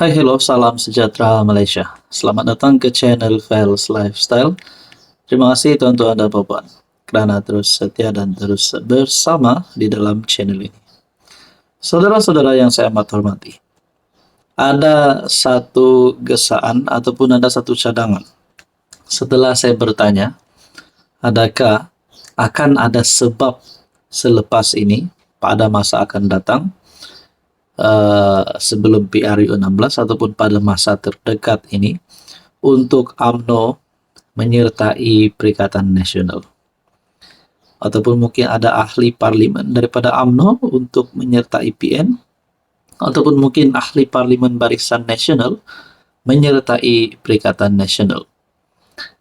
Hai, hello, salam sejahtera Malaysia. Selamat datang ke channel Fels Lifestyle. Terima kasih tuan-tuan dan puan kerana terus setia dan terus bersama di dalam channel ini. Saudara-saudara yang saya amat hormati, ada satu gesaan ataupun ada satu cadangan. Setelah saya bertanya, adakah akan ada sebab selepas ini pada masa akan datang, sebelum PRU 16 ataupun pada masa terdekat ini untuk UMNO menyertai Perikatan Nasional, ataupun mungkin ada ahli parlimen daripada UMNO untuk menyertai PN, ataupun mungkin ahli parlimen Barisan Nasional menyertai Perikatan Nasional.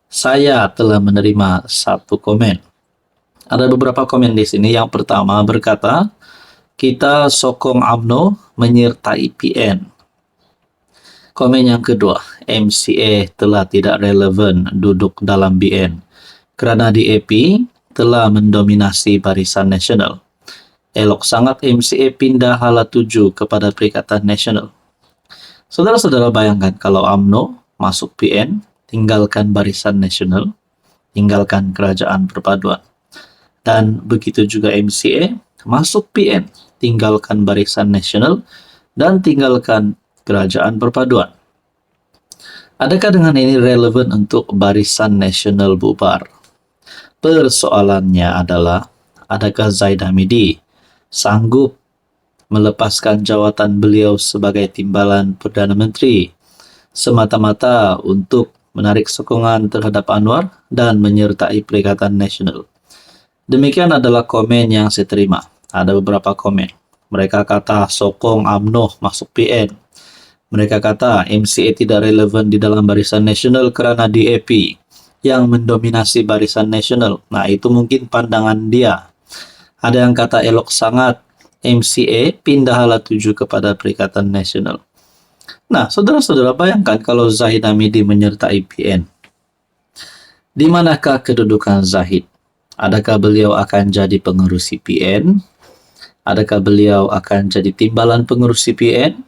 Saya telah menerima satu komen. Ada beberapa komen di sini. Yang pertama berkata, kita sokong UMNO menyertai PN. Komen yang kedua, MCA telah tidak relevan duduk dalam BN kerana DAP telah mendominasi Barisan Nasional. Elok sangat MCA pindah hala tuju kepada Perikatan Nasional. Saudara-saudara bayangkan kalau UMNO masuk PN, tinggalkan Barisan Nasional, tinggalkan Kerajaan Perpaduan. Dan begitu juga MCA masuk PN, tinggalkan Barisan Nasional dan tinggalkan Kerajaan Perpaduan. Adakah dengan ini relevan untuk Barisan Nasional bubar? Persoalannya adalah, adakah Zaid Hamidi sanggup melepaskan jawatan beliau sebagai timbalan Perdana Menteri semata-mata untuk menarik sokongan terhadap Anwar dan menyertai Perikatan Nasional? Demikian adalah komen yang saya terima. Ada beberapa komen. Mereka kata sokong UMNO masuk PN. Mereka kata MCA tidak relevan di dalam Barisan Nasional kerana DAP yang mendominasi Barisan Nasional. Nah, itu mungkin pandangan dia. Ada yang kata elok sangat MCA pindah hala tuju kepada Perikatan Nasional. Nah, saudara-saudara bayangkan kalau Zahid Hamidi menyertai PN. Di manakah kedudukan Zahid? Adakah beliau akan jadi pengerusi PN? Adakah beliau akan jadi timbalan pengerusi PN?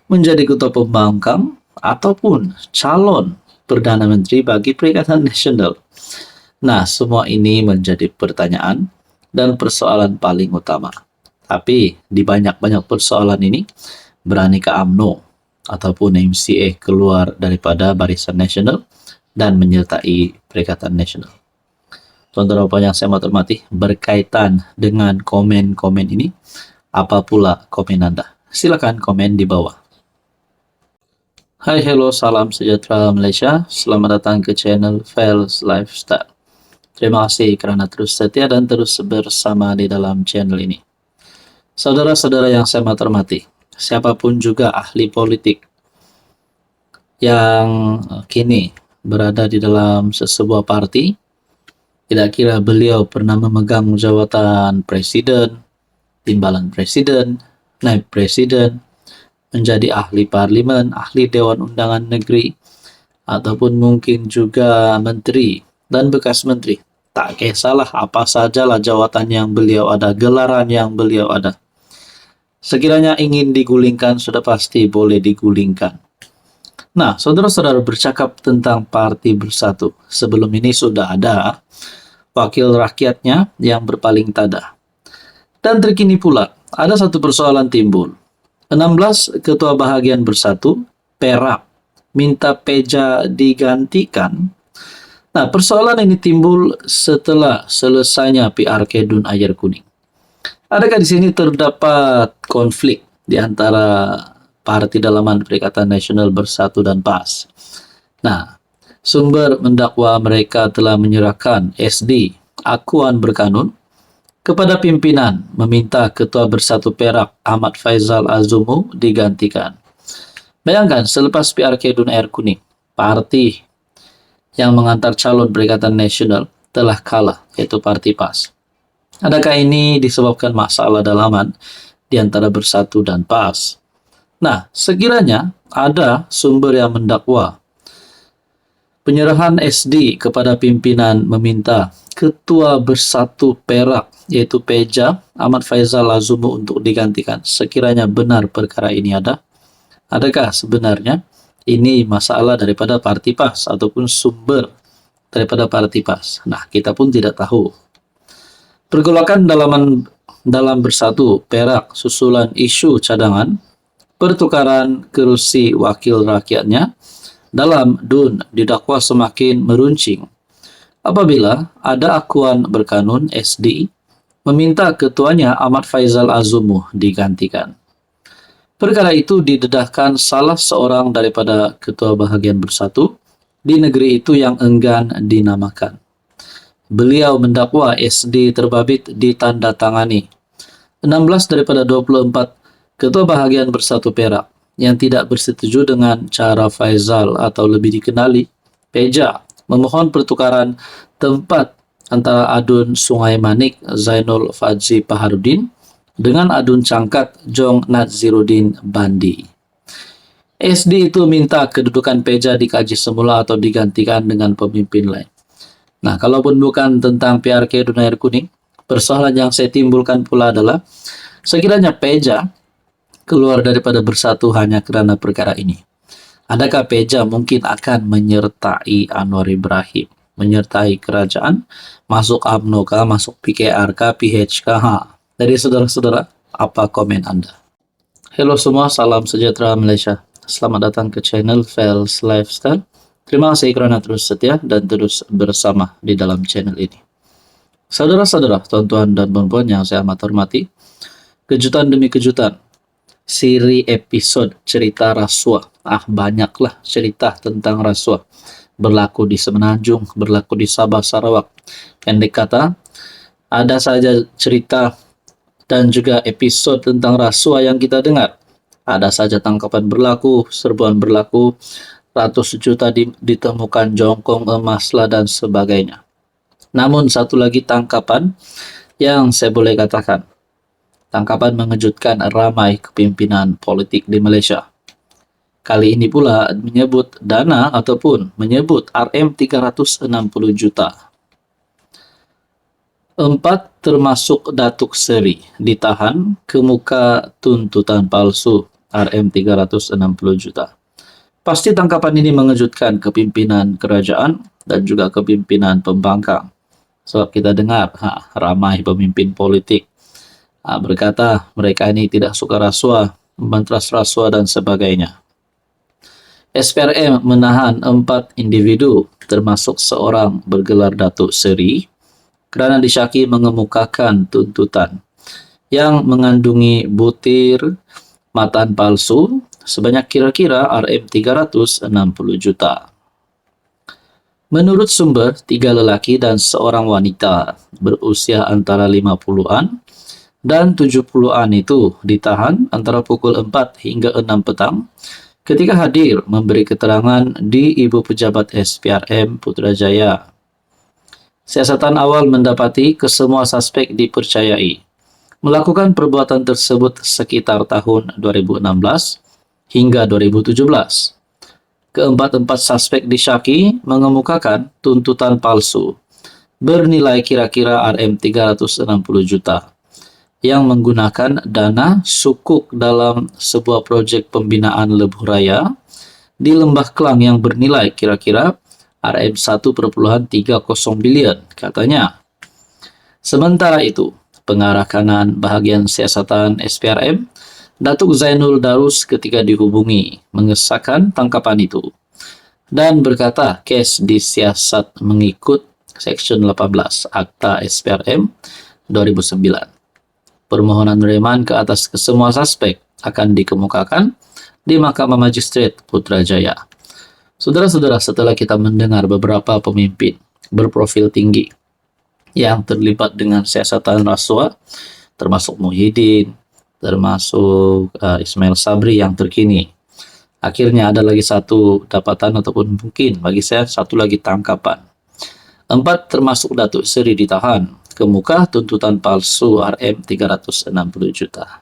Menjadi ketua pembangkang? Ataupun calon Perdana Menteri bagi Perikatan Nasional? Nah, semua ini menjadi pertanyaan dan persoalan paling utama. Tapi, di banyak-banyak persoalan ini, beranikah UMNO ataupun MCA keluar daripada Barisan Nasional dan menyertai Perikatan Nasional? Tuan-tuan dan puan yang saya hormati, berkaitan dengan komen-komen ini, apa pula komen Anda? Silakan komen di bawah. Hai, hello, salam sejahtera Malaysia. Selamat datang ke channel Fels Lifestyle. Terima kasih kerana terus setia dan terus bersama di dalam channel ini. Saudara-saudara yang saya hormati, siapapun juga ahli politik yang kini berada di dalam sesebuah parti, tidak kira beliau pernah memegang jawatan presiden, timbalan presiden, naib presiden, menjadi ahli parlimen, ahli Dewan Undangan Negeri, ataupun mungkin juga menteri dan bekas menteri. Tak kisahlah apa sajalah jawatan yang beliau ada, gelaran yang beliau ada. Sekiranya ingin digulingkan, sudah pasti boleh digulingkan. Nah, saudara-saudara, bercakap tentang Parti Bersatu. Sebelum ini sudah ada wakil rakyatnya yang berpaling tada. Dan terkini pula, ada satu persoalan timbul. 16 ketua bahagian Bersatu, Perak, minta Peja digantikan. Nah, persoalan ini timbul setelah selesainya PRK Dun Ayer Kuning. Adakah di sini terdapat konflik di antara parti dalaman Perikatan Nasional Bersatu dan PAS? Nah, sumber mendakwa mereka telah menyerahkan SD akuan berkanun kepada pimpinan meminta Ketua Bersatu Perak Ahmad Faizal Azumu digantikan. Bayangkan selepas PRK Dun Ayer Kuning, parti yang mengantar calon Perikatan Nasional telah kalah, yaitu parti PAS. Adakah ini disebabkan masalah dalaman di antara Bersatu dan PAS? Nah, sekiranya ada sumber yang mendakwa penyerahan SD kepada pimpinan meminta Ketua Bersatu Perak, yaitu Peja Ahmad Faizal Azumu untuk digantikan, sekiranya benar perkara ini ada, Adakah sebenarnya ini masalah daripada Partipas ataupun sumber daripada Partipas? Nah, kita pun tidak tahu. Pergolakan dalam bersatu Perak susulan isu cadangan pertukaran kursi wakil rakyatnya dalam DUN didakwa semakin meruncing apabila ada akuan berkanun SD meminta ketuanya Ahmad Faizal Azumu digantikan. Perkara itu didedahkan salah seorang daripada ketua bahagian bersatu di negeri itu yang enggan dinamakan. Beliau mendakwa SD terbabit ditandatangani 16 daripada 24 ketua bahagian bersatu Perak yang tidak bersetuju dengan cara Faizal atau lebih dikenali Peja memohon pertukaran tempat antara adun Sungai Manik Zainul Fadzi Paharudin dengan adun Cangkat Jong Nadziruddin Bandi. SD itu minta kedudukan Peja dikaji semula atau digantikan dengan pemimpin lain. Nah, kalaupun bukan tentang PRK Dun Air Kuning, persoalan yang saya timbulkan pula adalah sekiranya Peja keluar daripada bersatu hanya kerana perkara ini. Adakah Peja mungkin akan menyertai Anwar Ibrahim, menyertai kerajaan, masuk UMNO kah, masuk PKR kah, PH kah? Jadi saudara-saudara, apa komen Anda? Hello semua, salam sejahtera Malaysia. Selamat datang ke channel Fels Lifestyle. Terima kasih kerana terus setia dan terus bersama di dalam channel ini. Saudara-saudara, tuan-tuan dan puan-puan yang saya amat hormati, kejutan demi kejutan, siri episod cerita rasuah. Banyaklah cerita tentang rasuah. Berlaku di Semenanjung, berlaku di Sabah, Sarawak. Pendek kata, ada saja cerita dan juga episod tentang rasuah yang kita dengar. Ada saja tangkapan berlaku, serbuan berlaku, ratus juta ditemukan jongkong emas lah dan sebagainya. Namun satu lagi tangkapan yang saya boleh katakan, tangkapan mengejutkan ramai kepimpinan politik di Malaysia. Kali ini pula menyebut dana ataupun menyebut RM360 juta. 4 termasuk Datuk Seri ditahan kemuka tuntutan palsu RM360 juta. Pasti tangkapan ini mengejutkan kepimpinan kerajaan dan juga kepimpinan pembangkang. Sebab kita dengar ramai pemimpin politik berkata mereka ini tidak suka rasuah, membantras rasuah dan sebagainya. SPRM menahan 4 individu termasuk seorang bergelar Datuk Seri kerana disyaki mengemukakan tuntutan yang mengandungi butir matan palsu sebanyak kira-kira RM360 juta. Menurut sumber, 3 lelaki dan seorang wanita berusia antara 50-an dan 70-an itu ditahan antara pukul 4 hingga 6 petang ketika hadir memberi keterangan di Ibu Pejabat SPRM Putrajaya. Siasatan awal mendapati kesemua suspek dipercayai melakukan perbuatan tersebut sekitar tahun 2016 hingga 2017. Keempat-empat suspek disyaki mengemukakan tuntutan palsu bernilai kira-kira RM360 juta yang menggunakan dana sukuk dalam sebuah projek pembinaan lebuh raya di Lembah Kelang yang bernilai kira-kira RM1.30 bilion katanya. Sementara itu, pengarah kanan bahagian siasatan SPRM, Datuk Zainul Darus ketika dihubungi mengesahkan tangkapan itu dan berkata kes disiasat mengikut Seksyen 18 Akta SPRM 2009. Permohonan reman ke atas kesemua suspek akan dikemukakan di Mahkamah Magistrate Putrajaya. Saudara-saudara, setelah kita mendengar beberapa pemimpin berprofil tinggi yang terlibat dengan siasatan rasuah, termasuk Muhyiddin, termasuk Ismail Sabri yang terkini. Akhirnya ada lagi satu dapatan ataupun mungkin bagi saya satu lagi tangkapan. 4 termasuk Datuk Seri ditahan kemuka tuntutan palsu RM360 juta.